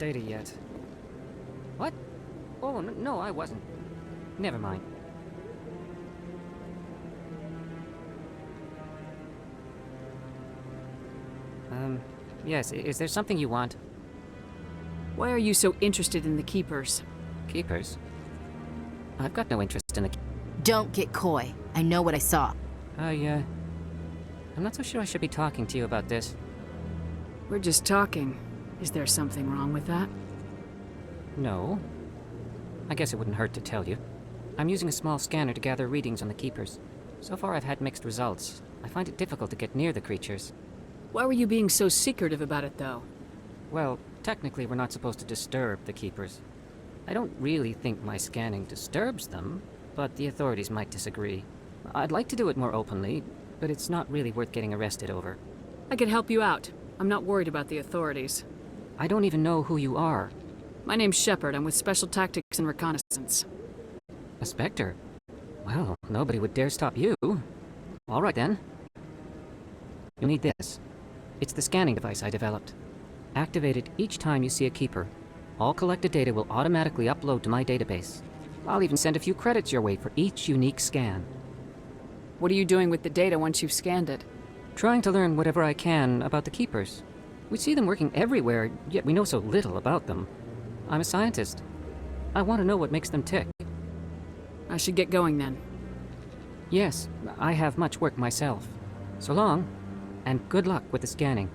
data yet. What? Oh, no, I wasn't. Never mind. Yes, is there something you want? Why are you so interested in the Keepers? Keepers? I've got no interest in the... Don't get coy. I know what I saw. I'm not so sure I should be talking to you about this. We're just talking. Is there something wrong with that? No. I guess it wouldn't hurt to tell you. I'm using a small scanner to gather readings on the Keepers. So far I've had mixed results. I find it difficult to get near the creatures. Why were you being so secretive about it, though? Well, technically we're not supposed to disturb the Keepers. I don't really think my scanning disturbs them, but the authorities might disagree. I'd like to do it more openly, but it's not really worth getting arrested over. I could help you out. I'm not worried about the authorities. I don't even know who you are. My name's Shepard. I'm with Special Tactics and Reconnaissance. A Spectre? Well, nobody would dare stop you. All right then. You'll need this. It's the scanning device I developed. Activate it each time you see a Keeper. All collected data will automatically upload to my database. I'll even send a few credits your way for each unique scan. What are you doing with the data once you've scanned it? Trying to learn whatever I can about the Keepers. We see them working everywhere, yet we know so little about them. I'm a scientist. I want to know what makes them tick. I should get going then. Yes, I have much work myself. So long, and good luck with the scanning.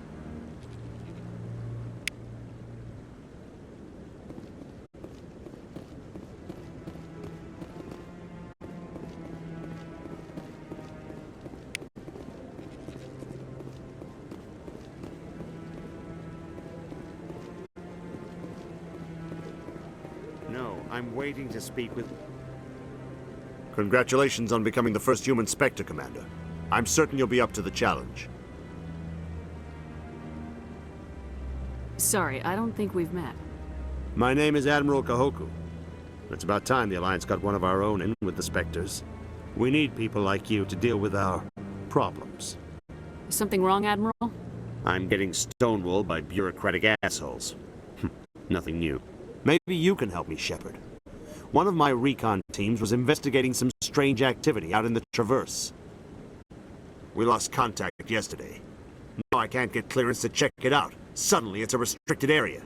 No, I'm waiting to speak with... Congratulations on becoming the first human Spectre, Commander. I'm certain you'll be up to the challenge. Sorry, I don't think we've met. My name is Admiral Kahoku. It's about time the Alliance got one of our own in with the Spectres. We need people like you to deal with our problems. Is something wrong, Admiral? I'm getting stonewalled by bureaucratic assholes. Nothing new. Maybe you can help me, Shepard. One of my recon teams was investigating some strange activity out in the Traverse. We lost contact yesterday. Now I can't get clearance to check it out. Suddenly it's a restricted area.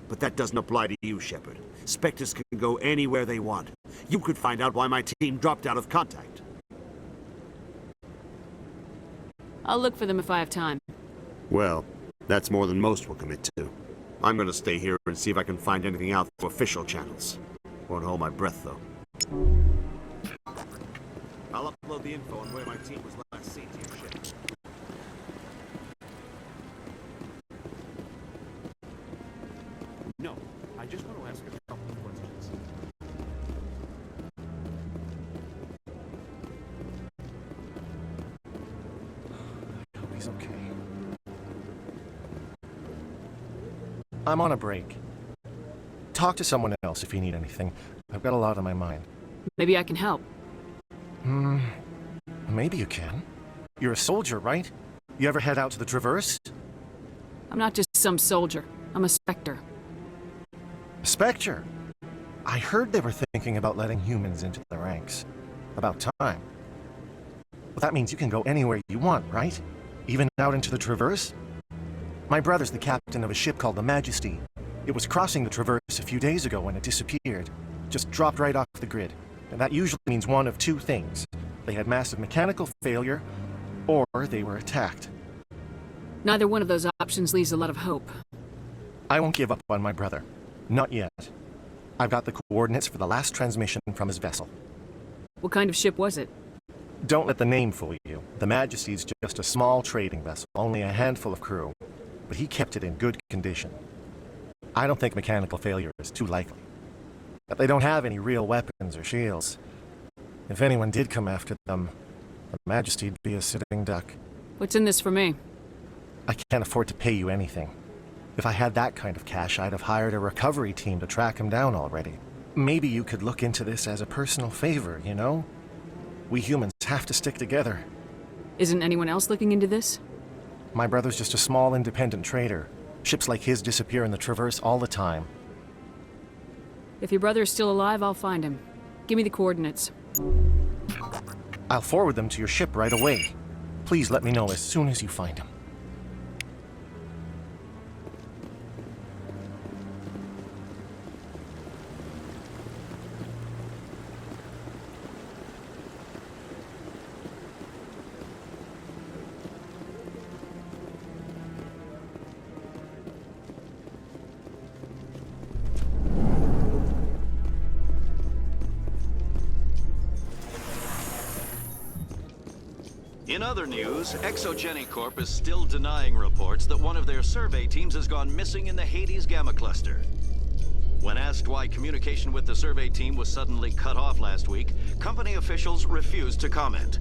But that doesn't apply to you, Shepard. Spectres can go anywhere they want. You could find out why my team dropped out of contact. I'll look for them if I have time. Well, that's more than most will commit to. I'm gonna stay here and see if I can find anything out through official channels. Won't hold my breath, though. I'll upload the info on where my team was last seen to your ship. No, I just want to ask a couple of questions. I hope he's okay. I'm on a break. Talk to someone else if you need anything. I've got a lot on my mind. Maybe I can help. Maybe you can. You're a soldier, right? You ever head out to the Traverse? I'm not just some soldier. I'm a Spectre. A Spectre? I heard they were thinking about letting humans into the ranks. About time. Well, that means you can go anywhere you want, right? Even out into the Traverse? My brother's the captain of a ship called the Majesty. It was crossing the Traverse a few days ago when it disappeared. Just dropped right off the grid. And that usually means one of two things. They had massive mechanical failure, or they were attacked. Neither one of those options leaves a lot of hope. I won't give up on my brother. Not yet. I've got the coordinates for the last transmission from his vessel. What kind of ship was it? Don't let the name fool you. The Majesty's just a small trading vessel, only a handful of crew. But he kept it in good condition. I don't think mechanical failure is too likely. But they don't have any real weapons or shields. If anyone did come after them, the Majesty'd be a sitting duck. What's in this for me? I can't afford to pay you anything. If I had that kind of cash, I'd have hired a recovery team to track him down already. Maybe you could look into this as a personal favor, you know? We humans have to stick together. Isn't anyone else looking into this? My brother's just a small independent trader. Ships like his disappear in the Traverse all the time. If your brother is still alive, I'll find him. Give me the coordinates. I'll forward them to your ship right away. Please let me know as soon as you find him. In other news, Exogeny Corp is still denying reports that one of their survey teams has gone missing in the Hades Gamma Cluster. When asked why communication with the survey team was suddenly cut off last week, company officials refused to comment.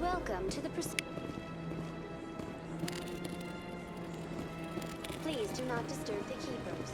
Welcome to the Please do not disturb the keepers.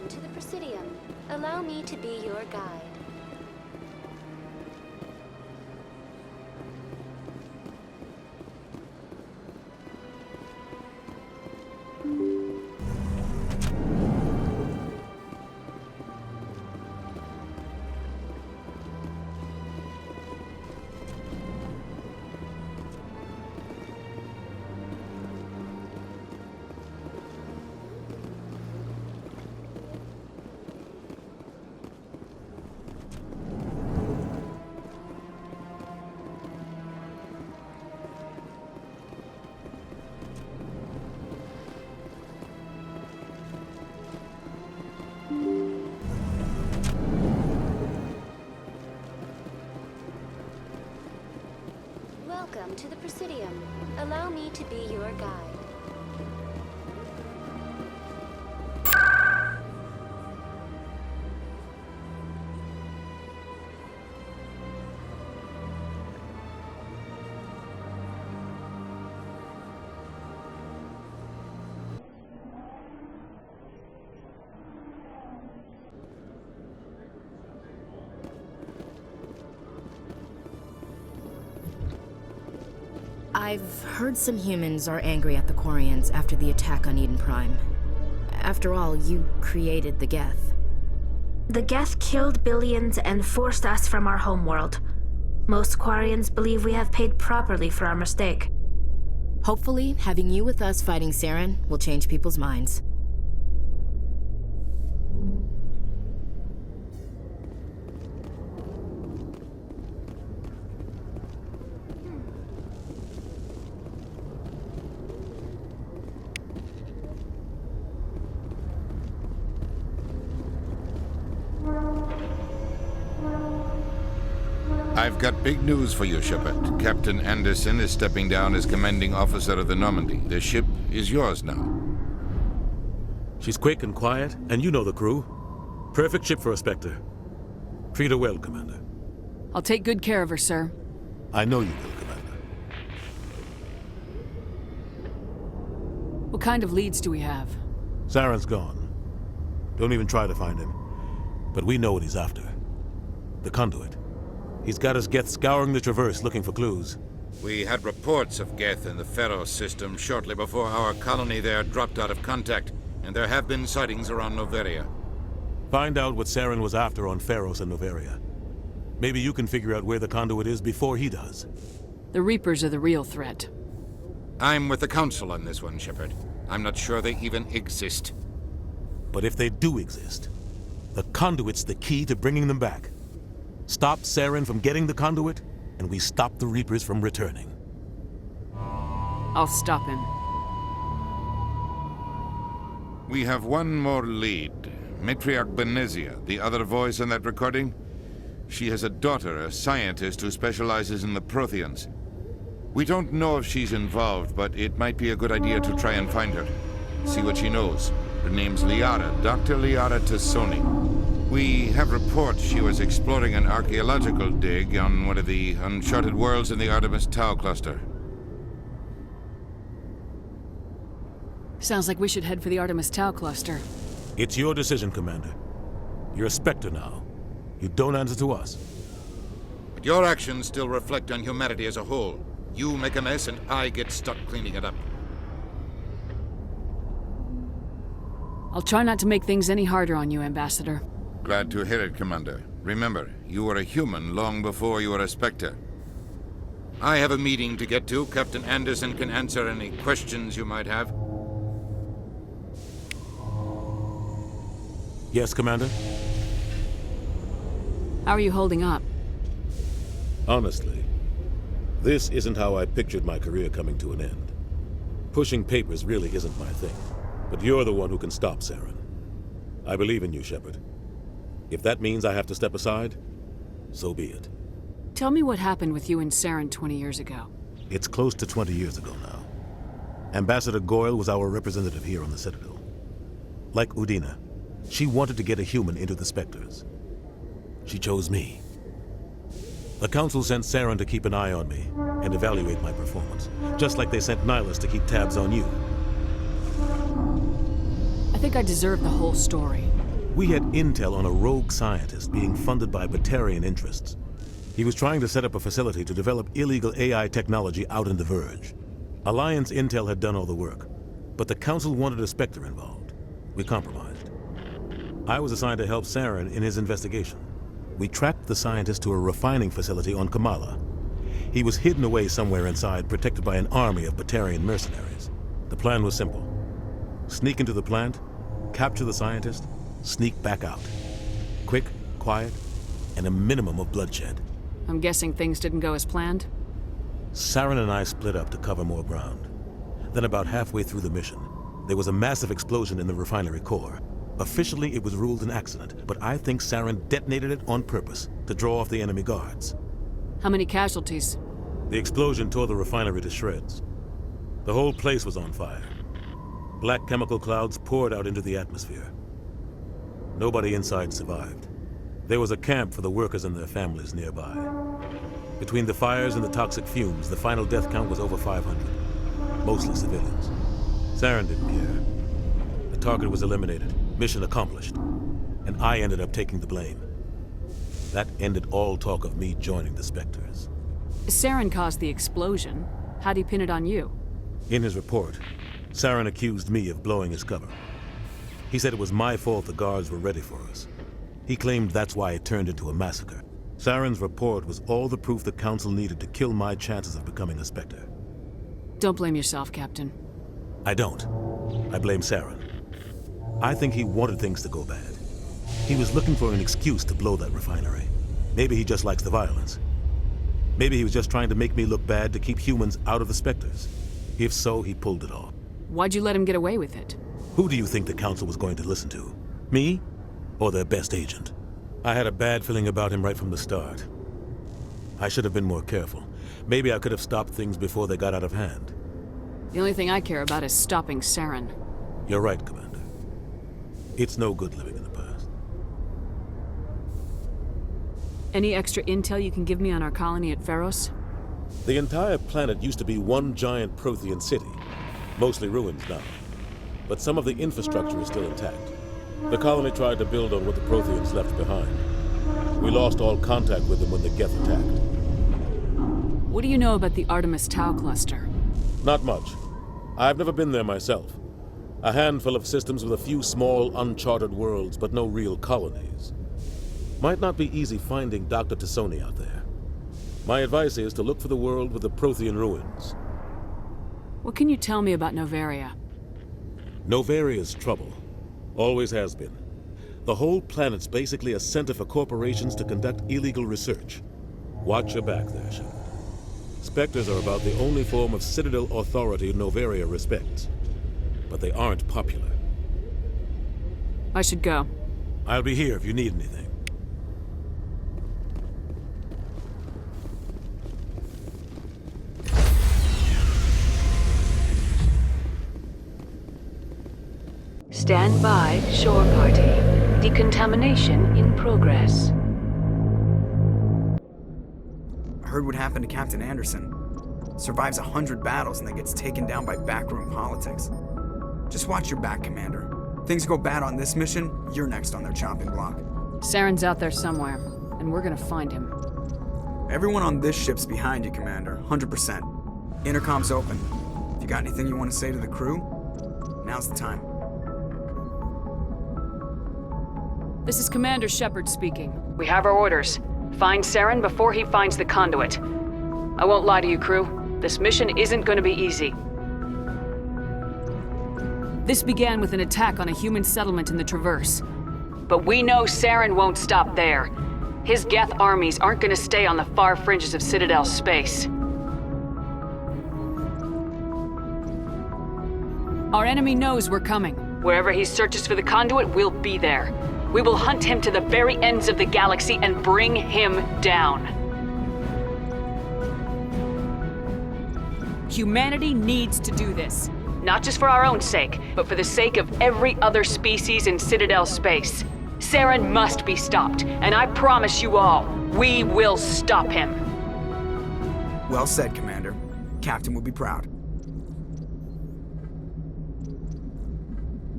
to the Presidium. Allow me to be your guide. Welcome to the Presidium. Allow me to be your guide. I've heard some humans are angry at the Quarians after the attack on Eden Prime. After all, you created the Geth. The Geth killed billions and forced us from our homeworld. Most Quarians believe we have paid properly for our mistake. Hopefully, having you with us fighting Saren will change people's minds. I've got big news for you, Shepard. Captain Anderson is stepping down as commanding officer of the Normandy. The ship is yours now. She's quick and quiet, and you know the crew. Perfect ship for a Spectre. Treat her well, Commander. I'll take good care of her, sir. I know you will, Commander. What kind of leads do we have? Saren's gone. Don't even try to find him. But we know what he's after. The conduit. He's got his Geth scouring the Traverse looking for clues. We had reports of Geth in the Pharaoh system shortly before our colony there dropped out of contact, and there have been sightings around Noveria. Find out what Saren was after on Pharos and Noveria. Maybe you can figure out where the conduit is before he does. The Reapers are the real threat. I'm with the Council on this one, Shepard. I'm not sure they even exist. But if they do exist, the conduit's the key to bringing them back. Stop Saren from getting the conduit, and we stop the Reapers from returning. I'll stop him. We have one more lead. Matriarch Benezia, the other voice in that recording. She has a daughter, a scientist who specializes in the Protheans. We don't know if she's involved, but it might be a good idea to try and find her. See what she knows. Her name's Liara, Dr. Liara Tassoni. We have reports she was exploring an archaeological dig on one of the uncharted worlds in the Artemis Tau cluster. Sounds like we should head for the Artemis Tau cluster. It's your decision, Commander. You're a Spectre now. You don't answer to us. But your actions still reflect on humanity as a whole. You make a mess and I get stuck cleaning it up. I'll try not to make things any harder on you, Ambassador. Glad to hear it, Commander. Remember, you were a human long before you were a Spectre. I have a meeting to get to. Captain Anderson can answer any questions you might have. Yes, Commander? How are you holding up? Honestly, this isn't how I pictured my career coming to an end. Pushing papers really isn't my thing. But you're the one who can stop Saren. I believe in you, Shepard. If that means I have to step aside, so be it. Tell me what happened with you and Saren 20 years ago. It's close to 20 years ago now. Ambassador Goyle was our representative here on the Citadel. Like Udina, she wanted to get a human into the Spectres. She chose me. The Council sent Saren to keep an eye on me and evaluate my performance, just like they sent Nihilus to keep tabs on you. I think I deserve the whole story. We had intel on a rogue scientist being funded by Batarian interests. He was trying to set up a facility to develop illegal AI technology out in the Verge. Alliance intel had done all the work, but the Council wanted a Spectre involved. We compromised. I was assigned to help Saren in his investigation. We tracked the scientist to a refining facility on Kamala. He was hidden away somewhere inside, protected by an army of Batarian mercenaries. The plan was simple. Sneak into the plant, capture the scientist, sneak back out. Quick, quiet, and a minimum of bloodshed. I'm guessing things didn't go as planned? Saren and I split up to cover more ground. Then about halfway through the mission, there was a massive explosion in the refinery core. Officially, it was ruled an accident, but I think Saren detonated it on purpose to draw off the enemy guards. How many casualties? The explosion tore the refinery to shreds. The whole place was on fire. Black chemical clouds poured out into the atmosphere. Nobody inside survived. There was a camp for the workers and their families nearby. Between the fires and the toxic fumes, the final death count was over 500. Mostly civilians. Saren didn't care. The target was eliminated, mission accomplished, and I ended up taking the blame. That ended all talk of me joining the Spectres. Saren caused the explosion. How'd he pin it on you? In his report, Saren accused me of blowing his cover. He said it was my fault the guards were ready for us. He claimed that's why it turned into a massacre. Saren's report was all the proof the Council needed to kill my chances of becoming a Spectre. Don't blame yourself, Captain. I don't. I blame Saren. I think he wanted things to go bad. He was looking for an excuse to blow that refinery. Maybe he just likes the violence. Maybe he was just trying to make me look bad to keep humans out of the Spectres. If so, he pulled it off. Why'd you let him get away with it? Who do you think the Council was going to listen to? Me? Or their best agent? I had a bad feeling about him right from the start. I should have been more careful. Maybe I could have stopped things before they got out of hand. The only thing I care about is stopping Saren. You're right, Commander. It's no good living in the past. Any extra intel you can give me on our colony at Pharos? The entire planet used to be one giant Prothean city. Mostly ruins now. But some of the infrastructure is still intact. The colony tried to build on what the Protheans left behind. We lost all contact with them when the Geth attacked. What do you know about the Artemis Tau cluster? Not much. I've never been there myself. A handful of systems with a few small, uncharted worlds, but no real colonies. Might not be easy finding Dr. Tassoni out there. My advice is to look for the world with the Prothean ruins. What can you tell me about Novaria? Novaria's trouble. Always has been. The whole planet's basically a center for corporations to conduct illegal research. Watch your back there, Shepard. Spectres are about the only form of Citadel authority Novaria respects. But they aren't popular. I should go. I'll be here if you need anything. Stand by, shore party. Decontamination in progress. I heard what happened to Captain Anderson. Survives 100 battles and then gets taken down by backroom politics. Just watch your back, Commander. Things go bad on this mission, you're next on their chopping block. Saren's out there somewhere, and we're gonna find him. Everyone on this ship's behind you, Commander, 100%. Intercom's open. If you got anything you want to say to the crew, now's the time. This is Commander Shepard speaking. We have our orders. Find Saren before he finds the conduit. I won't lie to you, crew. This mission isn't going to be easy. This began with an attack on a human settlement in the Traverse. But we know Saren won't stop there. His Geth armies aren't going to stay on the far fringes of Citadel space. Our enemy knows we're coming. Wherever he searches for the conduit, we'll be there. We will hunt him to the very ends of the galaxy and bring him down. Humanity needs to do this. Not just for our own sake, but for the sake of every other species in Citadel space. Saren must be stopped, and I promise you all, we will stop him. Well said, Commander. Captain will be proud.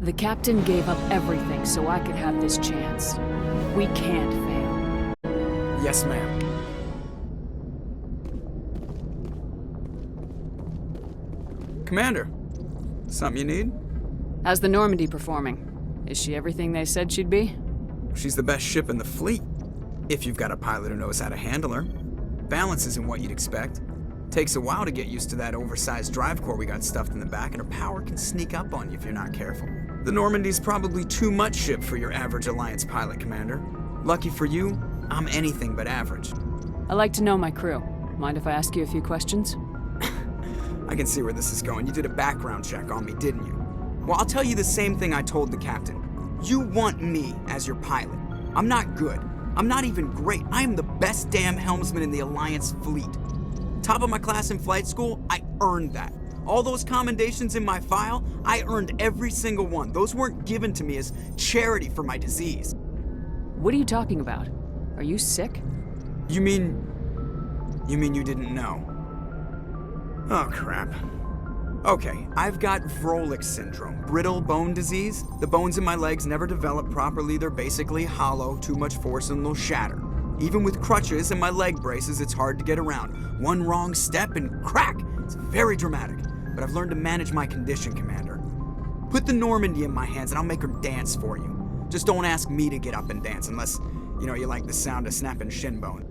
The captain gave up everything so I could have this chance. We can't fail. Yes, ma'am. Commander, something you need? How's the Normandy performing? Is she everything they said she'd be? She's the best ship in the fleet. If you've got a pilot who knows how to handle her. Balance isn't what you'd expect. Takes a while to get used to that oversized drive core we got stuffed in the back, and her power can sneak up on you if you're not careful. The Normandy's probably too much ship for your average Alliance pilot, Commander. Lucky for you, I'm anything but average. I like to know my crew. Mind if I ask you a few questions? I can see where this is going. You did a background check on me, didn't you? Well, I'll tell you the same thing I told the captain. You want me as your pilot. I'm not good. I'm not even great. I am the best damn helmsman in the Alliance fleet. Top of my class in flight school, I earned that. All those commendations in my file, I earned every single one. Those weren't given to me as charity for my disease. What are you talking about? Are you sick? You mean you didn't know? Oh, crap. Okay, I've got Vrolik syndrome, brittle bone disease. The bones in my legs never develop properly. They're basically hollow, too much force and they'll shatter. Even with crutches and my leg braces, it's hard to get around. One wrong step and crack! It's very dramatic. But I've learned to manage my condition, Commander. Put the Normandy in my hands and I'll make her dance for you. Just don't ask me to get up and dance unless, you like the sound of snapping shin bone.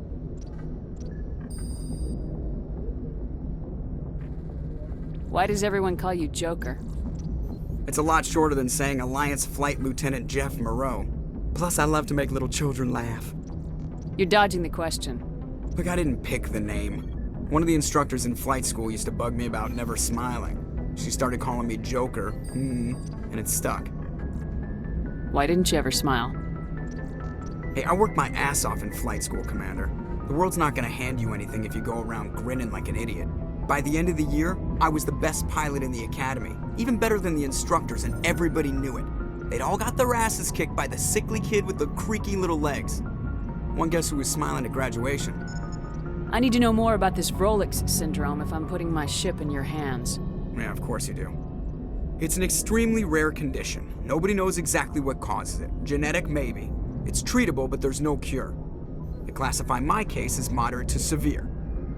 Why does everyone call you Joker? It's a lot shorter than saying Alliance Flight Lieutenant Jeff Moreau. Plus, I love to make little children laugh. You're dodging the question. Look, I didn't pick the name. One of the instructors in flight school used to bug me about never smiling. She started calling me Joker, and it stuck. Why didn't you ever smile? Hey, I worked my ass off in flight school, Commander. The world's not gonna hand you anything if you go around grinning like an idiot. By the end of the year, I was the best pilot in the academy, even better than the instructors, and everybody knew it. They'd all got their asses kicked by the sickly kid with the creaky little legs. One guess who was smiling at graduation? I need to know more about this Vrolik syndrome if I'm putting my ship in your hands. Yeah, of course you do. It's an extremely rare condition. Nobody knows exactly what causes it. Genetic, maybe. It's treatable, but there's no cure. They classify my case as moderate to severe.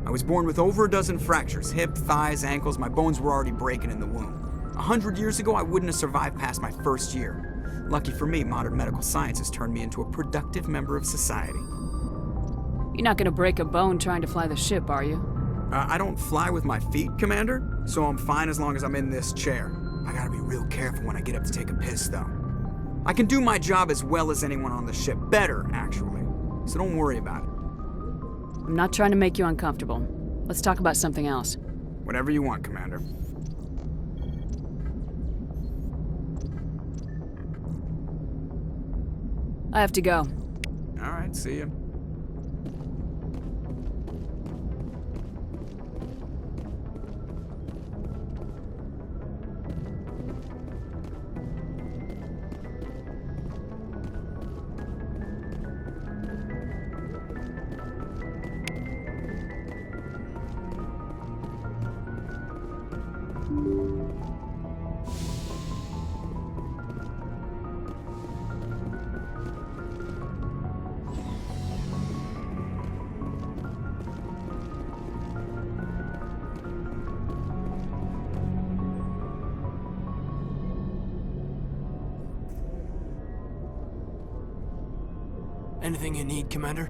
I was born with over a dozen fractures, hip, thighs, ankles. My bones were already breaking in the womb. 100 years ago, I wouldn't have survived past my first year. Lucky for me, modern medical science has turned me into a productive member of society. You're not gonna break a bone trying to fly the ship, are you? I don't fly with my feet, Commander, so I'm fine as long as I'm in this chair. I gotta be real careful when I get up to take a piss, though. I can do my job as well as anyone on the ship. Better, actually. So don't worry about it. I'm not trying to make you uncomfortable. Let's talk about something else. Whatever you want, Commander. I have to go. All right, see you. Anything you need, Commander?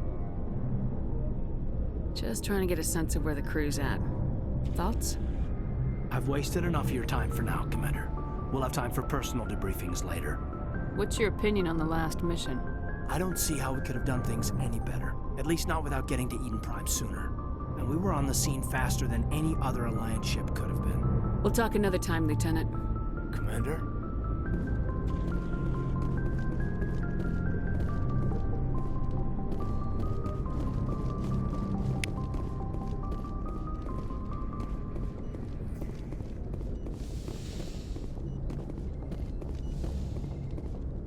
Just trying to get a sense of where the crew's at. Thoughts? I've wasted enough of your time for now, Commander. We'll have time for personal debriefings later. What's your opinion on the last mission? I don't see how we could have done things any better. At least not without getting to Eden Prime sooner. And we were on the scene faster than any other Alliance ship could have been. We'll talk another time, Lieutenant. Commander?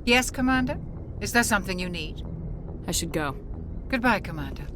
Yes, Commander? Is there something you need? I should go. Goodbye, Commander.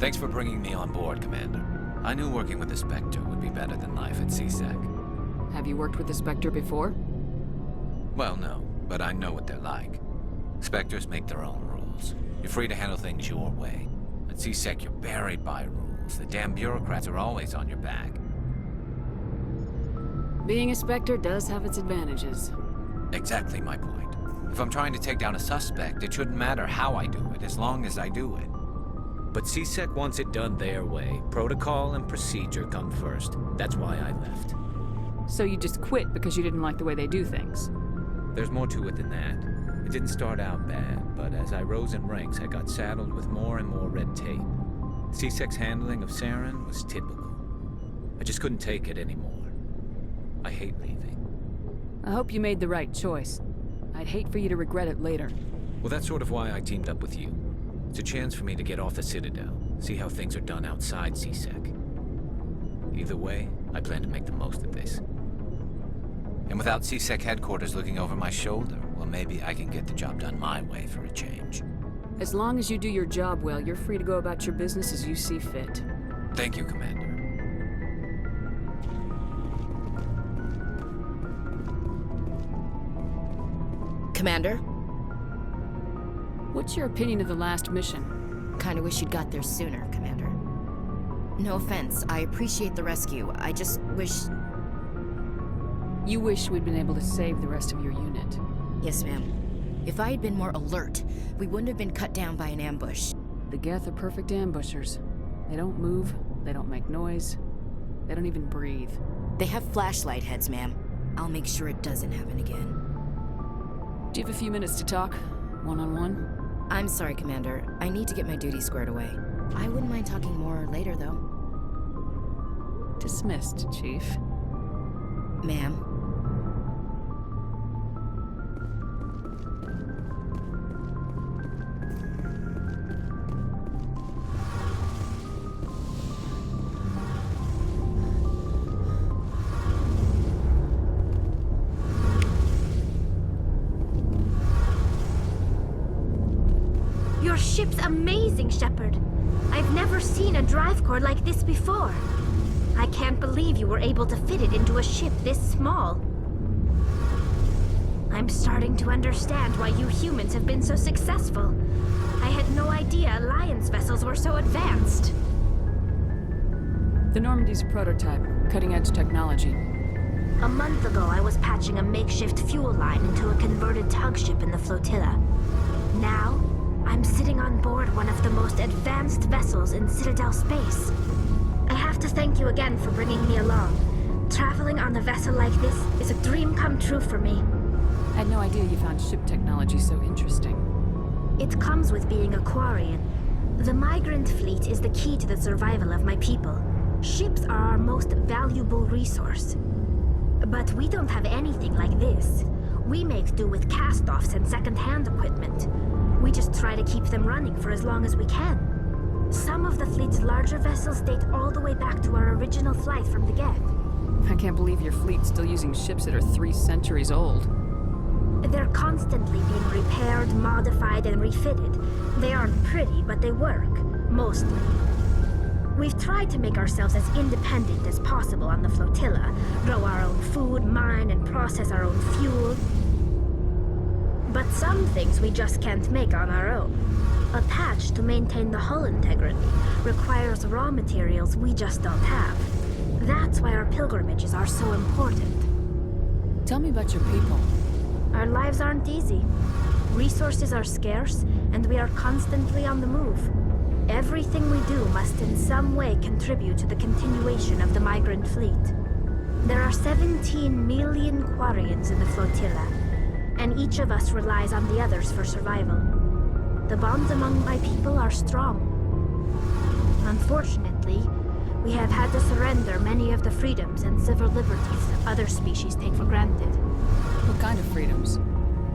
Thanks for bringing me on board, Commander. I knew working with the Spectre would be better than life at CSEC. Have you worked with the Spectre before? Well, no, but I know what they're like. Spectres make their own rules. You're free to handle things your way. At CSEC, you're buried by rules. The damn bureaucrats are always on your back. Being a Spectre does have its advantages. Exactly my point. If I'm trying to take down a suspect, it shouldn't matter how I do it, as long as I do it. But CSEC wants it done their way. Protocol and procedure come first. That's why I left. So you just quit because you didn't like the way they do things? There's more to it than that. It didn't start out bad, but as I rose in ranks, I got saddled with more and more red tape. CSEC's handling of Saren was typical. I just couldn't take it anymore. I hate leaving. I hope you made the right choice. I'd hate for you to regret it later. Well, that's sort of why I teamed up with you. It's a chance for me to get off the Citadel, see how things are done outside CSEC. Either way, I plan to make the most of this. And without CSEC headquarters looking over my shoulder, well, maybe I can get the job done my way for a change. As long as you do your job well, you're free to go about your business as you see fit. Thank you, Commander. Commander? What's your opinion of the last mission? Kinda wish you'd got there sooner, Commander. No offense, I appreciate the rescue. I just wish... You wish we'd been able to save the rest of your unit. Yes, ma'am. If I had been more alert, we wouldn't have been cut down by an ambush. The Geth are perfect ambushers. They don't move, they don't make noise, they don't even breathe. They have flashlight heads, ma'am. I'll make sure it doesn't happen again. Do you have a few minutes to talk? One-on-one? I'm sorry, Commander. I need to get my duty squared away. I wouldn't mind talking more later, though. Dismissed, Chief. Ma'am. Your ship's amazing, Shepard. I've never seen a drive core like this before. I can't believe you were able to fit it into a ship this small. I'm starting to understand why you humans have been so successful. I had no idea Alliance vessels were so advanced. The Normandy's a prototype, cutting-edge technology. A month ago, I was patching a makeshift fuel line into a converted tug ship in the flotilla. Now, I'm sitting on board one of the most advanced vessels in Citadel space. I have to thank you again for bringing me along. Traveling on a vessel like this is a dream come true for me. I had no idea you found ship technology so interesting. It comes with being a Quarian. The migrant fleet is the key to the survival of my people. Ships are our most valuable resource. But we don't have anything like this. We make do with cast-offs and second-hand equipment. We just try to keep them running for as long as we can. Some of the fleet's larger vessels date all the way back to our original flight from the Geth. I can't believe your fleet's still using ships that are 3 centuries old. They're constantly being repaired, modified, and refitted. They aren't pretty, but they work. Mostly. We've tried to make ourselves as independent as possible on the flotilla. Grow our own food, mine, and process our own fuel. But some things we just can't make on our own. A patch to maintain the hull integrity requires raw materials we just don't have. That's why our pilgrimages are so important. Tell me about your people. Our lives aren't easy. Resources are scarce, and we are constantly on the move. Everything we do must in some way contribute to the continuation of the migrant fleet. There are 17 million Quarians in the flotilla, and each of us relies on the others for survival. The bonds among my people are strong. Unfortunately, we have had to surrender many of the freedoms and civil liberties that other species take for granted. What kind of freedoms?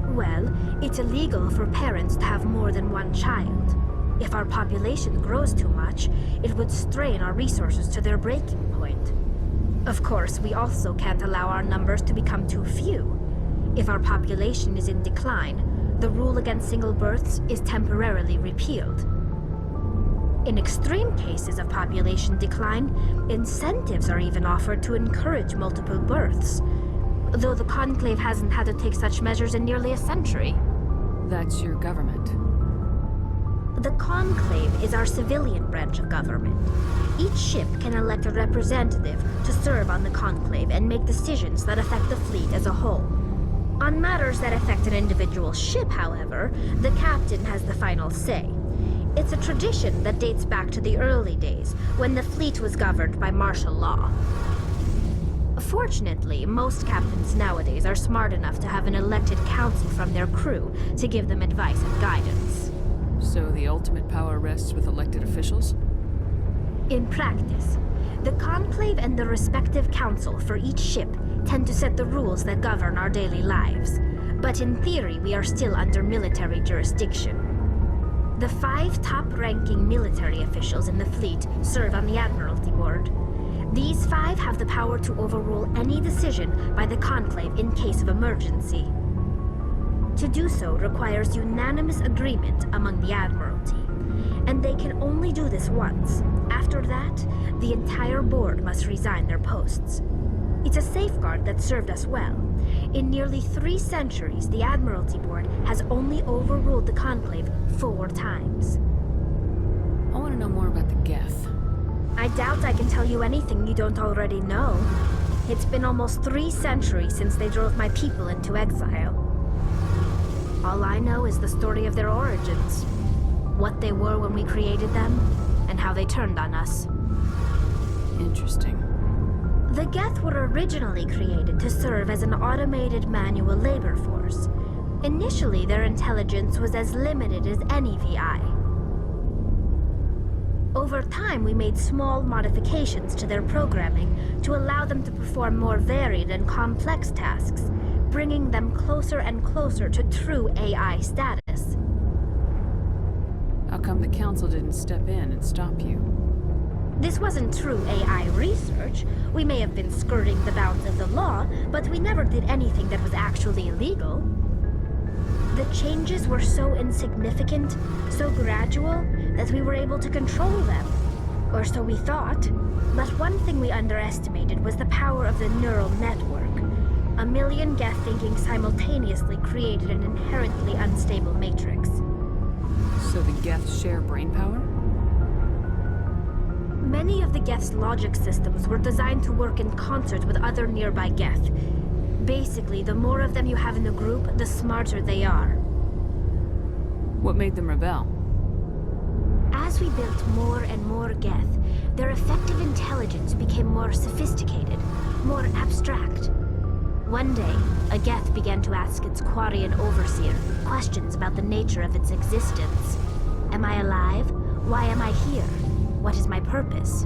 Well, it's illegal for parents to have more than one child. If our population grows too much, it would strain our resources to their breaking point. Of course, we also can't allow our numbers to become too few. If our population is in decline, the rule against single births is temporarily repealed. In extreme cases of population decline, incentives are even offered to encourage multiple births. Though the Conclave hasn't had to take such measures in nearly a century. That's your government. The Conclave is our civilian branch of government. Each ship can elect a representative to serve on the Conclave and make decisions that affect the fleet as a whole. On matters that affect an individual ship, however, the captain has the final say. It's a tradition that dates back to the early days, when the fleet was governed by martial law. Fortunately, most captains nowadays are smart enough to have an elected council from their crew to give them advice and guidance. So the ultimate power rests with elected officials? In practice, the Conclave and the respective council for each ship tend to set the rules that govern our daily lives. But in theory, we are still under military jurisdiction. The 5 top-ranking military officials in the fleet serve on the Admiralty Board. These 5 have the power to overrule any decision by the Conclave in case of emergency. To do so requires unanimous agreement among the Admiralty, and they can only do this once. After that, the entire board must resign their posts. It's a safeguard that served us well. In nearly 3 centuries, the Admiralty Board has only overruled the Conclave 4 times. I want to know more about the Geth. I doubt I can tell you anything you don't already know. It's been almost 3 centuries since they drove my people into exile. All I know is the story of their origins. What they were when we created them, and how they turned on us. Interesting. The Geth were originally created to serve as an automated manual labor force. Initially, their intelligence was as limited as any VI. Over time, we made small modifications to their programming to allow them to perform more varied and complex tasks, bringing them closer and closer to true AI status. How come the Council didn't step in and stop you? This wasn't true AI research. We may have been skirting the bounds of the law, but we never did anything that was actually illegal. The changes were so insignificant, so gradual, that we were able to control them. Or so we thought. But one thing we underestimated was the power of the neural network. 1 million Geth thinking simultaneously created an inherently unstable matrix. So the Geth share brain power? Many of the Geth's logic systems were designed to work in concert with other nearby Geth. Basically, the more of them you have in the group, the smarter they are. What made them rebel? As we built more and more Geth, their effective intelligence became more sophisticated, more abstract. One day, a Geth began to ask its Quarian overseer questions about the nature of its existence. Am I alive? Why am I here? What is my purpose?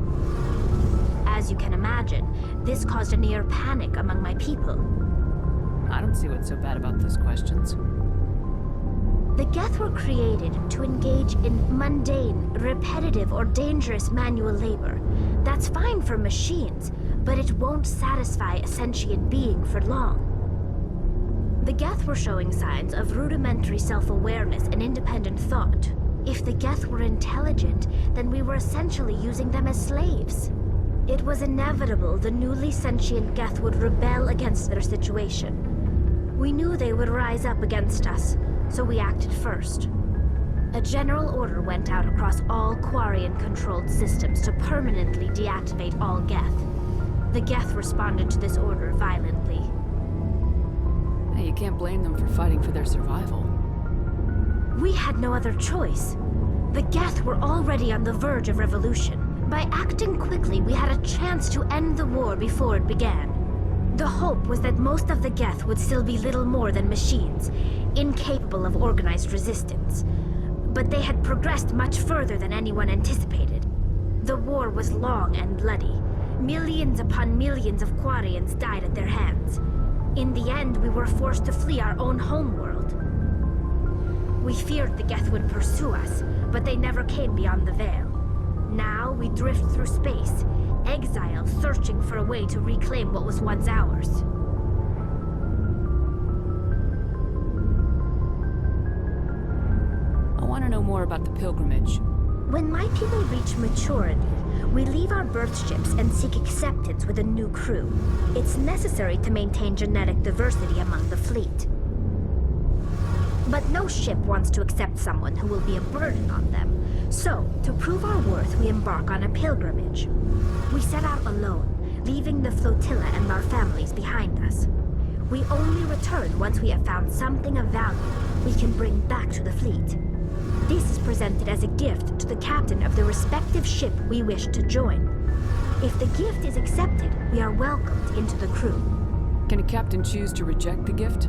As you can imagine, this caused a near panic among my people. I don't see what's so bad about those questions. The Geth were created to engage in mundane, repetitive, or dangerous manual labor. That's fine for machines, but it won't satisfy a sentient being for long. The Geth were showing signs of rudimentary self-awareness and independent thought. If the Geth were intelligent, then we were essentially using them as slaves. It was inevitable the newly sentient Geth would rebel against their situation. We knew they would rise up against us, so we acted first. A general order went out across all Quarian-controlled systems to permanently deactivate all Geth. The Geth responded to this order violently. Hey, you can't blame them for fighting for their survival. We had no other choice. The Geth were already on the verge of revolution. By acting quickly, we had a chance to end the war before it began. The hope was that most of the Geth would still be little more than machines, incapable of organized resistance. But they had progressed much further than anyone anticipated. The war was long and bloody. Millions upon millions of Quarians died at their hands. In the end, we were forced to flee our own homeworld. We feared the Geth would pursue us, but they never came beyond the Veil. Now we drift through space, exile, searching for a way to reclaim what was once ours. I want to know more about the pilgrimage. When my people reach maturity, we leave our birth ships and seek acceptance with a new crew. It's necessary to maintain genetic diversity among the fleet. But no ship wants to accept someone who will be a burden on them. So, to prove our worth, we embark on a pilgrimage. We set out alone, leaving the flotilla and our families behind us. We only return once we have found something of value we can bring back to the fleet. This is presented as a gift to the captain of the respective ship we wish to join. If the gift is accepted, we are welcomed into the crew. Can a captain choose to reject the gift?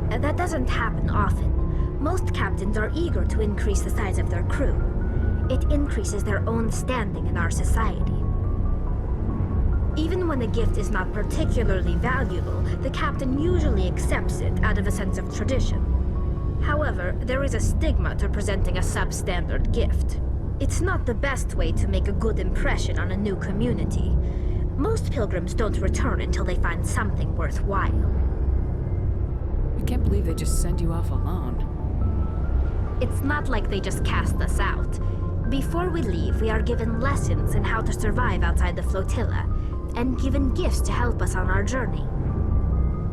That doesn't happen often. Most captains are eager to increase the size of their crew. It increases their own standing in our society. Even when a gift is not particularly valuable, the captain usually accepts it out of a sense of tradition. However, there is a stigma to presenting a substandard gift. It's not the best way to make a good impression on a new community. Most pilgrims don't return until they find something worthwhile. I can't believe they just send you off alone. It's not like they just cast us out. Before we leave, we are given lessons in how to survive outside the flotilla, and given gifts to help us on our journey.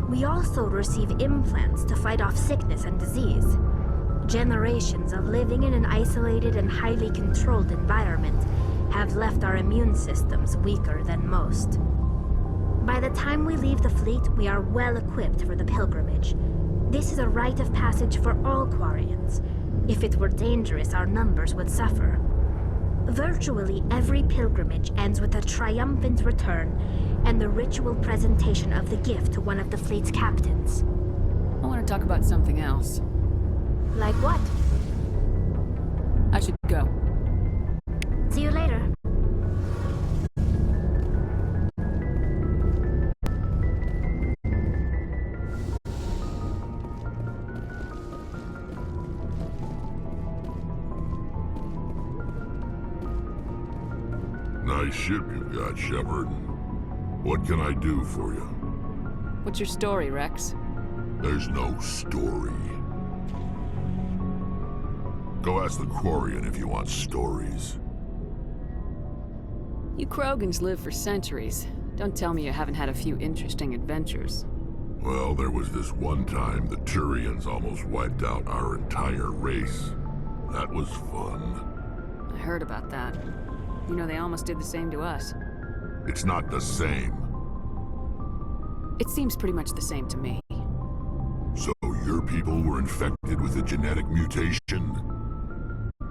We also receive implants to fight off sickness and disease. Generations of living in an isolated and highly controlled environment have left our immune systems weaker than most. By the time we leave the fleet, we are well equipped for the pilgrimage. This is a rite of passage for all Quarians. If it were dangerous, our numbers would suffer. Virtually every pilgrimage ends with a triumphant return and the ritual presentation of the gift to one of the fleet's captains. I want to talk about something else. Like what? I should go. See you later. Nice ship you've got, Shepard. What can I do for you? What's your story, Rex? There's no story. Go ask the Quarian if you want stories. You Krogans live for centuries. Don't tell me you haven't had a few interesting adventures. Well, there was this one time the Turians almost wiped out our entire race. That was fun. I heard about that. You know, they almost did the same to us. It's not the same. It seems pretty much the same to me. So your people were infected with a genetic mutation?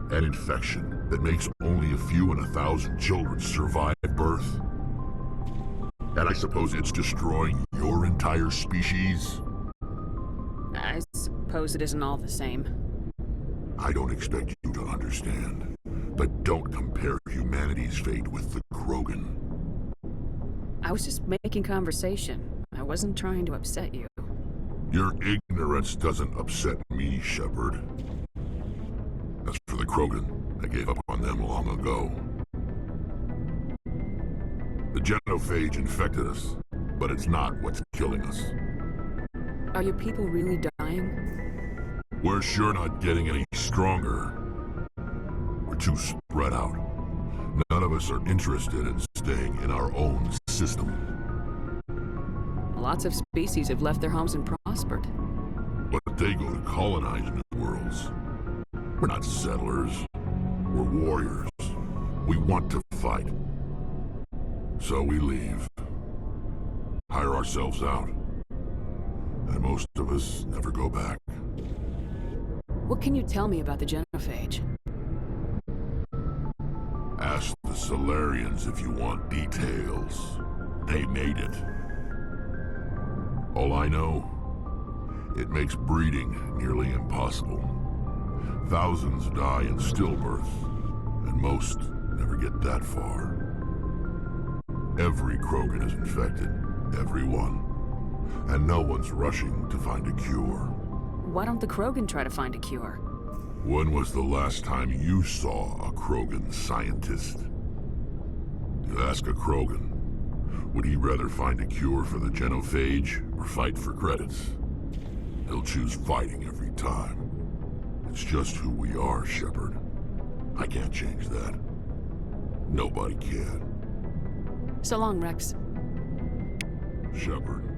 An infection that makes only a few in 1,000 children survive birth? And I suppose it's destroying your entire species? I suppose it isn't all the same. I don't expect you to understand, but don't compare humanity's fate with the Krogan. I was just making conversation. I wasn't trying to upset you. Your ignorance doesn't upset me, Shepard. As for the Krogan, I gave up on them long ago. The genophage infected us, but it's not what's killing us. Are your people really dying? We're sure not getting any stronger. We're too spread out. None of us are interested in staying in our own system. Lots of species have left their homes and prospered. But they go to colonize new worlds. We're not settlers. We're warriors. We want to fight. So we leave. Hire ourselves out. And most of us never go back. What can you tell me about the genophage? Ask the Solarians if you want details. They made it. All I know, it makes breeding nearly impossible. Thousands die in stillbirth, and most never get that far. Every Krogan is infected, every one. And no one's rushing to find a cure. Why don't the Krogan try to find a cure? When was the last time you saw a Krogan scientist? You ask a Krogan, would he rather find a cure for the genophage or fight for credits? He'll choose fighting every time. It's just who we are, Shepard. I can't change that. Nobody can. So long, Rex. Shepard.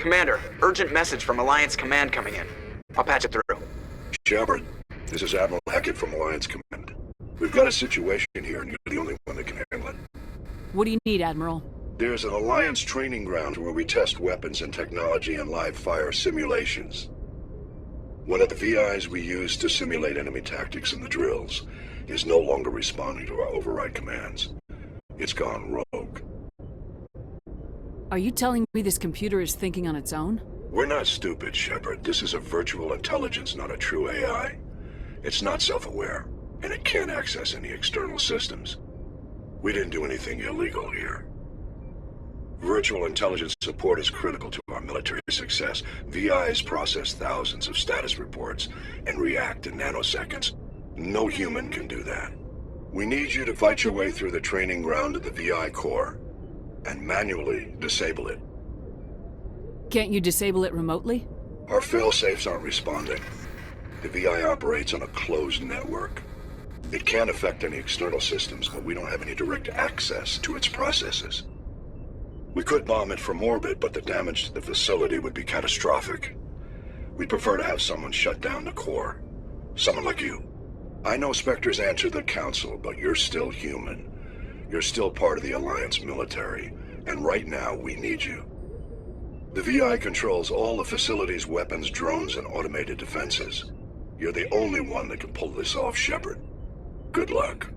Commander, urgent message from Alliance Command coming in. I'll patch it through. Shepard, this is Admiral Hackett from Alliance Command. We've got a situation here, and you're the only one that can handle it. What do you need, Admiral? There's an Alliance training ground where we test weapons and technology in live-fire simulations. One of the VIs we use to simulate enemy tactics in the drills is no longer responding to our override commands. It's gone rogue. Are you telling me this computer is thinking on its own? We're not stupid, Shepard. This is a virtual intelligence, not a true AI. It's not self-aware, and it can't access any external systems. We didn't do anything illegal here. Virtual intelligence support is critical to our military success. VIs process thousands of status reports and react in nanoseconds. No human can do that. We need you to fight your way through the training ground of the VI core and manually disable it. Can't you disable it remotely? Our fail-safes aren't responding. The VI operates on a closed network. It can't affect any external systems, but we don't have any direct access to its processes. We could bomb it from orbit, but the damage to the facility would be catastrophic. We'd prefer to have someone shut down the core. Someone like you. I know Spectres answer the Council, but you're still human. You're still part of the Alliance military, and right now we need you. The VI controls all the facility's weapons, drones, and automated defenses. You're the only one that can pull this off, Shepard. Good luck.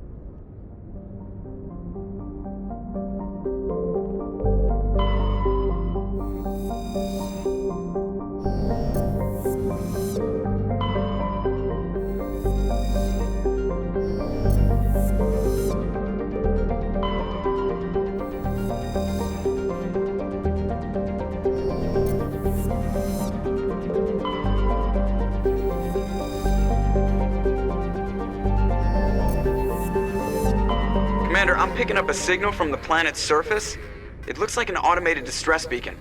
Commander, I'm picking up a signal from the planet's surface. It looks like an automated distress beacon.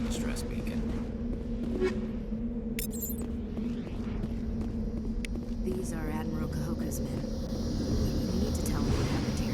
distress beacon. These are Admiral Kahoka's men. We need to tell him what happened here.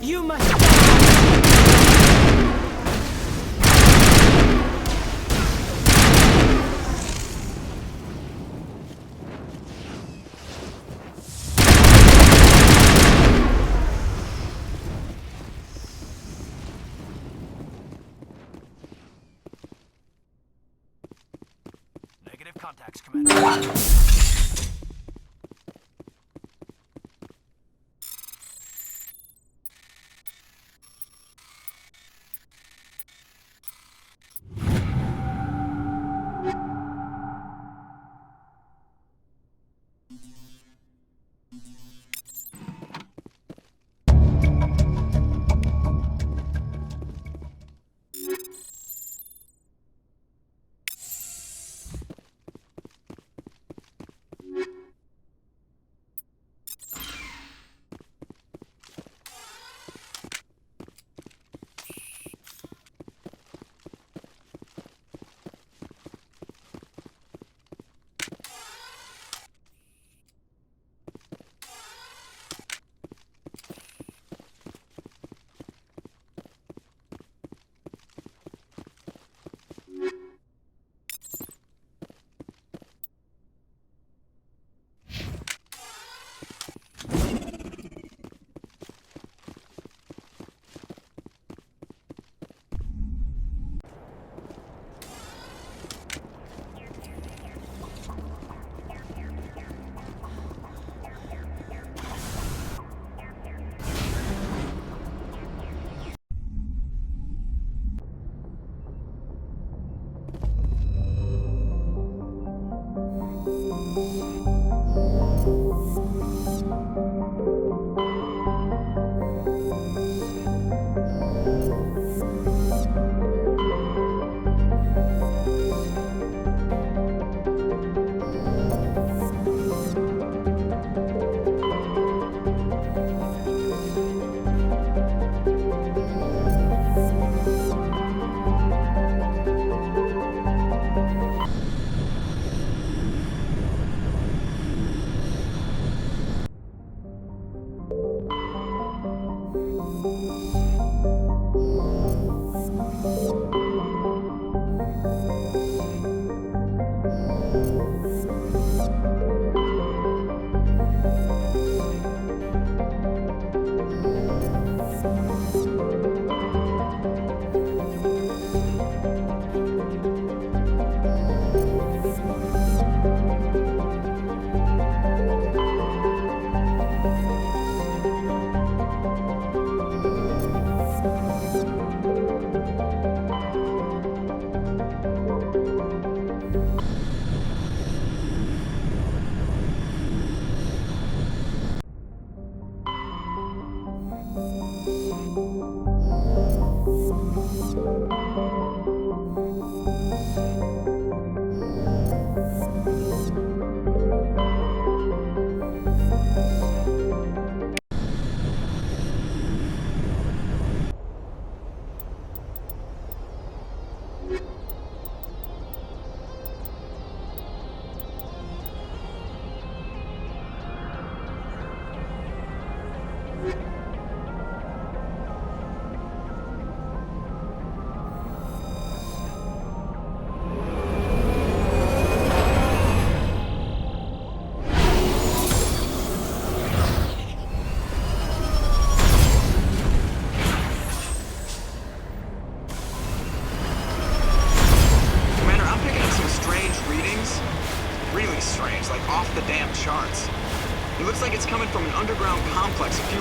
You must die! Negative contacts, Commander.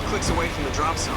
Clicks away from the drop zone.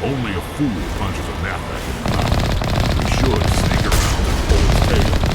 Only a fool punches a gnatback in the mouth. We should sneak around and pull its tail.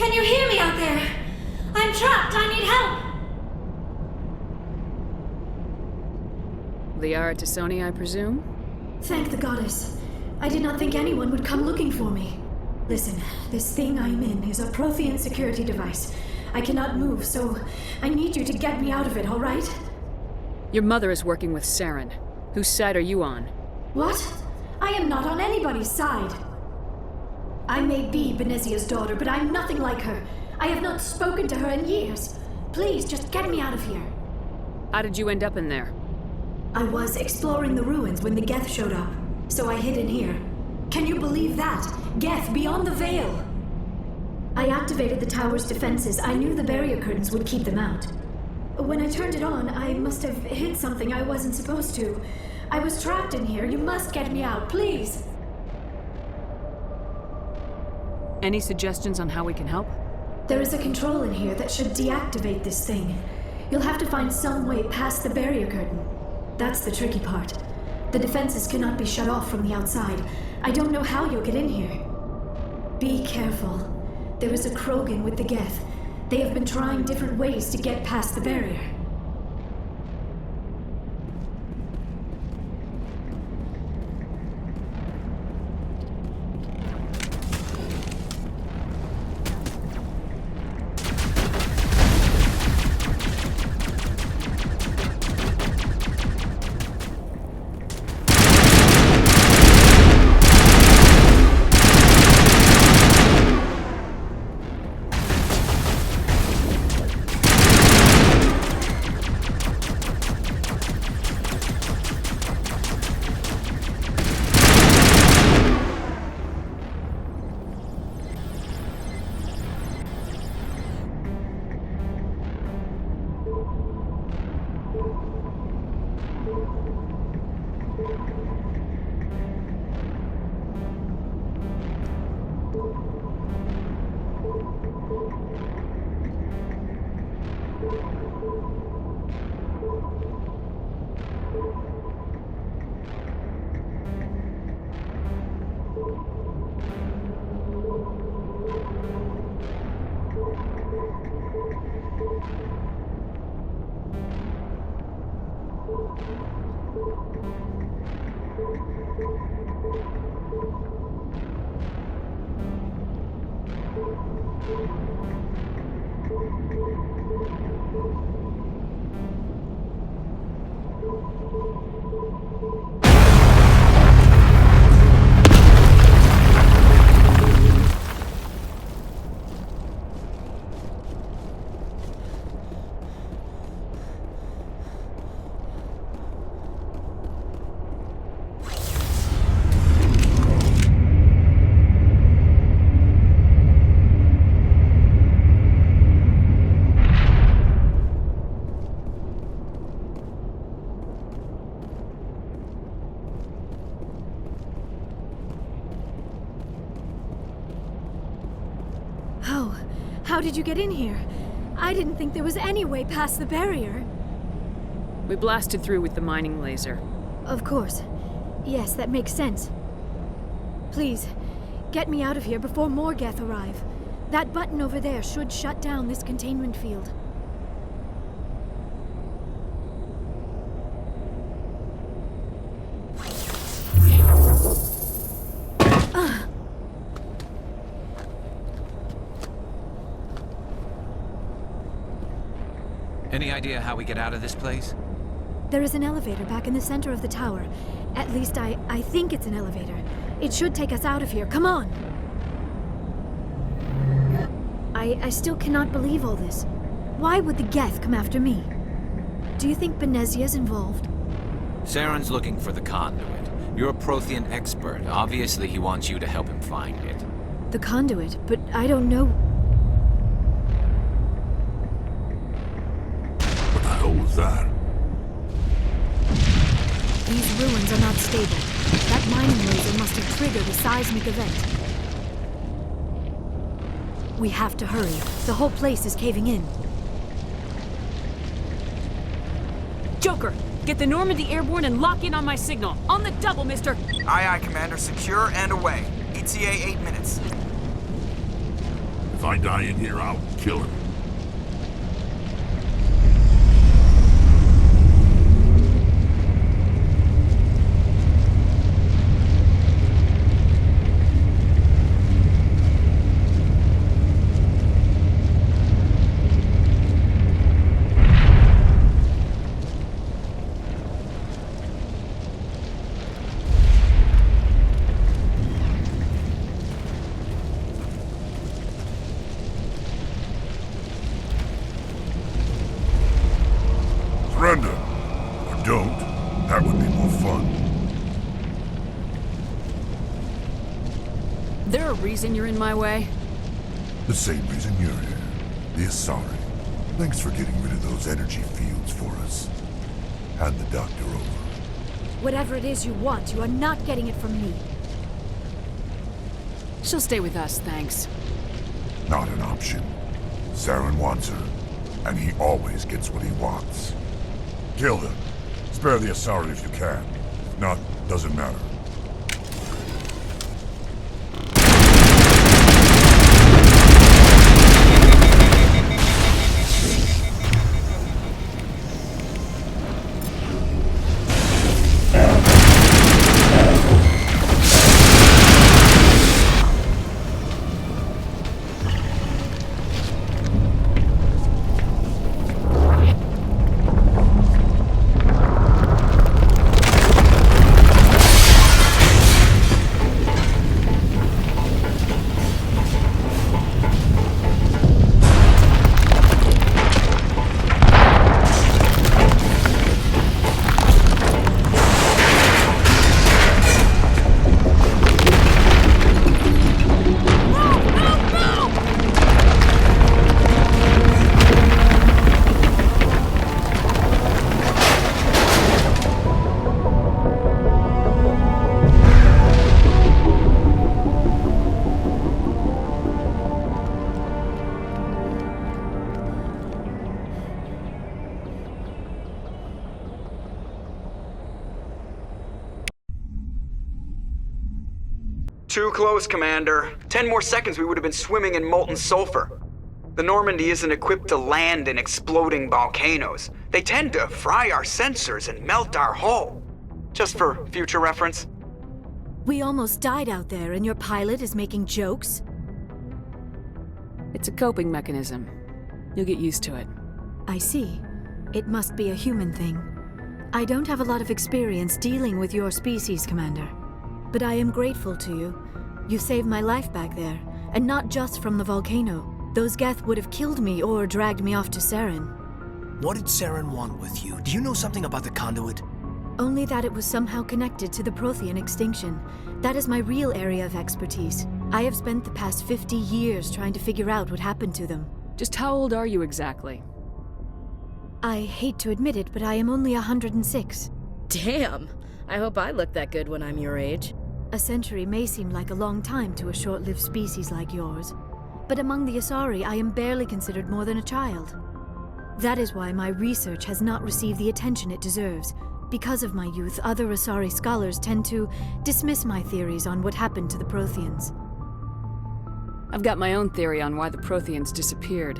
Can you hear me out there? I'm trapped. I need help. Liara Tassoni, I presume? Thank the goddess. I did not think anyone would come looking for me. Listen, this thing I'm in is a Prothean security device. I cannot move, so I need you to get me out of it, all right? Your mother is working with Saren. Whose side are you on? What? I am not on anybody's side. I may be Benezia's daughter, but I'm nothing like her. I have not spoken to her in years. Please, just get me out of here. How did you end up in there? I was exploring the ruins when the Geth showed up, so I hid in here. Can you believe that? Geth, beyond the veil! I activated the tower's defenses. I knew the barrier curtains would keep them out. When I turned it on, I must have hit something I wasn't supposed to. I was trapped in here. You must get me out, please! Any suggestions on how we can help? There is a control in here that should deactivate this thing. You'll have to find some way past the barrier curtain. That's the tricky part. The defenses cannot be shut off from the outside. I don't know how you'll get in here. Be careful. There is a Krogan with the Geth. They have been trying different ways to get past the barrier. How did you get in here? I didn't think there was any way past the barrier. We blasted through with the mining laser. Of course. Yes, that makes sense. Please, get me out of here before more Geth arrive. That button over there should shut down this containment field. Any idea how we get out of this place? There is an elevator back in the center of the tower. At least I think it's an elevator. It should take us out of here. Come on! I still cannot believe all this. Why would the Geth come after me? Do you think Benezia's involved? Saren's looking for the conduit. You're a Prothean expert. Obviously, he wants you to help him find it. The conduit? But I don't know... What the hell was that? These ruins are not stable. That mining laser must have triggered a seismic event. We have to hurry. The whole place is caving in. Joker, get the Normandy airborne and lock in on my signal. On the double, mister! Aye, aye, Commander. Secure and away. ETA 8 minutes. If I die in here, I'll kill him. Surrender. Or don't. That would be more fun. There a reason you're in my way? The same reason you're here. The Asari. Thanks for getting rid of those energy fields for us. Hand the doctor over. Whatever it is you want, you are not getting it from me. She'll stay with us, thanks. Not an option. Saren wants her, and he always gets what he wants. Kill them. Spare the Asari if you can. If not, doesn't matter. Too close, Commander. 10 more seconds we would have been swimming in molten sulfur. The Normandy isn't equipped to land in exploding volcanoes. They tend to fry our sensors and melt our hull. Just for future reference. We almost died out there and your pilot is making jokes? It's a coping mechanism. You'll get used to it. I see. It must be a human thing. I don't have a lot of experience dealing with your species, Commander. But I am grateful to you. You saved my life back there, and not just from the volcano. Those Geth would have killed me or dragged me off to Saren. What did Saren want with you? Do you know something about the conduit? Only that it was somehow connected to the Prothean extinction. That is my real area of expertise. I have spent the past 50 years trying to figure out what happened to them. Just how old are you exactly? I hate to admit it, but I am only 106. Damn! I hope I look that good when I'm your age. A century may seem like a long time to a short-lived species like yours, but among the Asari, I am barely considered more than a child. That is why my research has not received the attention it deserves. Because of my youth, other Asari scholars tend to dismiss my theories on what happened to the Protheans. I've got my own theory on why the Protheans disappeared.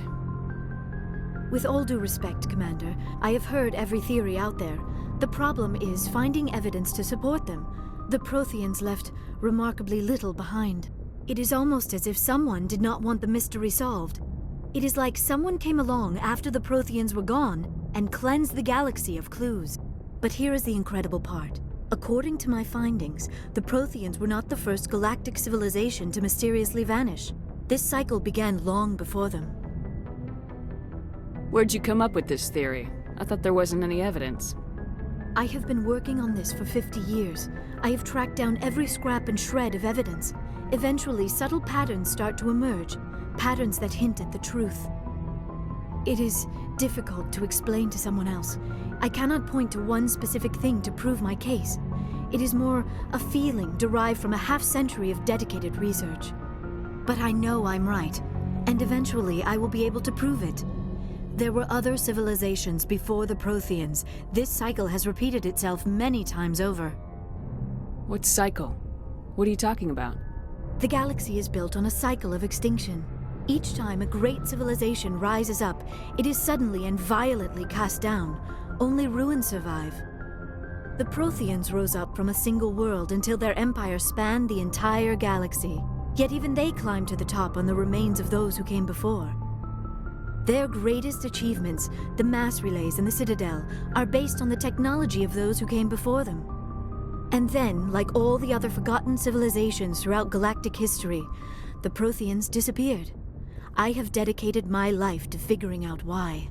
With all due respect, Commander, I have heard every theory out there. The problem is finding evidence to support them. The Protheans left remarkably little behind. It is almost as if someone did not want the mystery solved. It is like someone came along after the Protheans were gone and cleansed the galaxy of clues. But here is the incredible part. According to my findings, the Protheans were not the first galactic civilization to mysteriously vanish. This cycle began long before them. Where'd you come up with this theory? I thought there wasn't any evidence. I have been working on this for 50 years. I have tracked down every scrap and shred of evidence. Eventually, subtle patterns start to emerge, patterns that hint at the truth. It is difficult to explain to someone else. I cannot point to one specific thing to prove my case. It is more a feeling derived from a half-century of dedicated research. But I know I'm right, and eventually I will be able to prove it. There were other civilizations before the Protheans. This cycle has repeated itself many times over. What cycle? What are you talking about? The galaxy is built on a cycle of extinction. Each time a great civilization rises up, it is suddenly and violently cast down. Only ruins survive. The Protheans rose up from a single world until their empire spanned the entire galaxy. Yet even they climbed to the top on the remains of those who came before. Their greatest achievements, the mass relays and the Citadel, are based on the technology of those who came before them. And then, like all the other forgotten civilizations throughout galactic history, the Protheans disappeared. I have dedicated my life to figuring out why.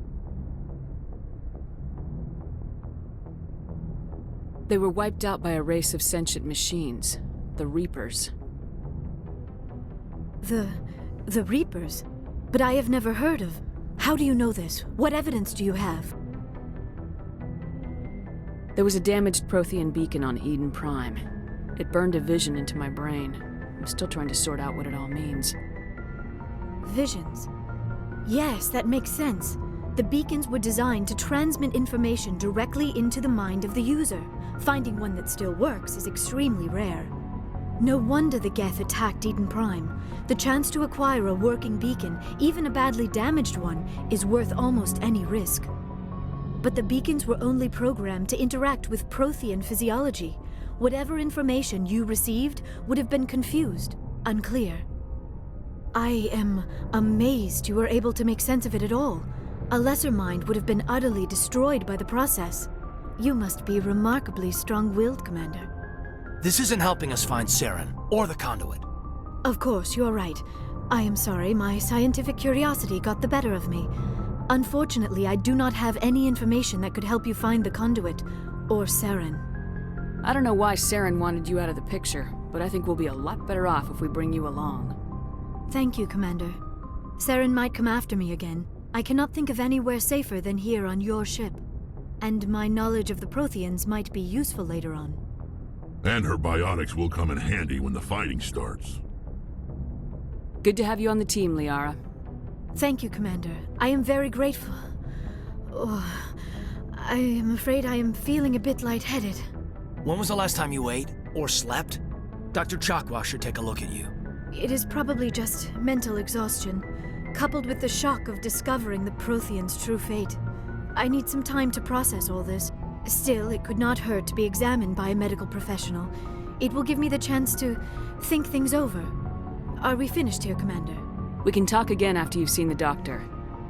They were wiped out by a race of sentient machines, the Reapers. The Reapers? But I have never heard of. How do you know this? What evidence do you have? There was a damaged Prothean beacon on Eden Prime. It burned a vision into my brain. I'm still trying to sort out what it all means. Visions. Yes, that makes sense. The beacons were designed to transmit information directly into the mind of the user. Finding one that still works is extremely rare. No wonder the Geth attacked Eden Prime. The chance to acquire a working beacon, even a badly damaged one, is worth almost any risk. But the beacons were only programmed to interact with Prothean physiology. Whatever information you received would have been confused, unclear. I am amazed you were able to make sense of it at all. A lesser mind would have been utterly destroyed by the process. You must be remarkably strong-willed, Commander. This isn't helping us find Saren, or the conduit. Of course, you're right. I am sorry, my scientific curiosity got the better of me. Unfortunately, I do not have any information that could help you find the conduit, or Saren. I don't know why Saren wanted you out of the picture, but I think we'll be a lot better off if we bring you along. Thank you, Commander. Saren might come after me again. I cannot think of anywhere safer than here on your ship. And my knowledge of the Protheans might be useful later on. And her biotics will come in handy when the fighting starts. Good to have you on the team, Liara. Thank you, Commander. I am very grateful. Oh, I am afraid I am feeling a bit lightheaded. When was the last time you ate, or slept? Dr. Chakwa should take a look at you. It is probably just mental exhaustion, coupled with the shock of discovering the Protheans' true fate. I need some time to process all this. Still, it could not hurt to be examined by a medical professional. It will give me the chance to think things over. Are we finished here, Commander? We can talk again after you've seen the doctor.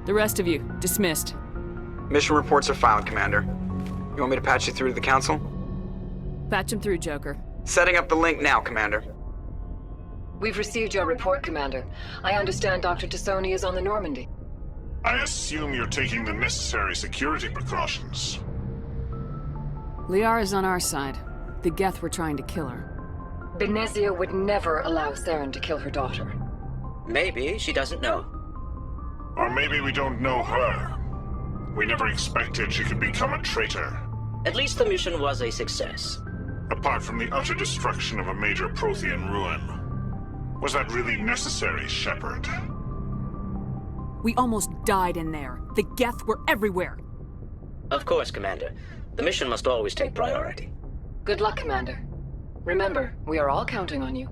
The rest of you, dismissed. Mission reports are filed, Commander. You want me to patch you through to the Council? Patch him through, Joker. Setting up the link now, Commander. We've received your report, Commander. I understand Dr. Tassoni is on the Normandy. I assume you're taking the necessary security precautions. Liara's on our side. The Geth were trying to kill her. Benezia would never allow Saren to kill her daughter. Maybe she doesn't know. Or maybe we don't know her. We never expected she could become a traitor. At least the mission was a success. Apart from the utter destruction of a major Prothean ruin. Was that really necessary, Shepard? We almost died in there. The Geth were everywhere. Of course, Commander. The mission must always take priority. Good luck, Commander. Remember, we are all counting on you.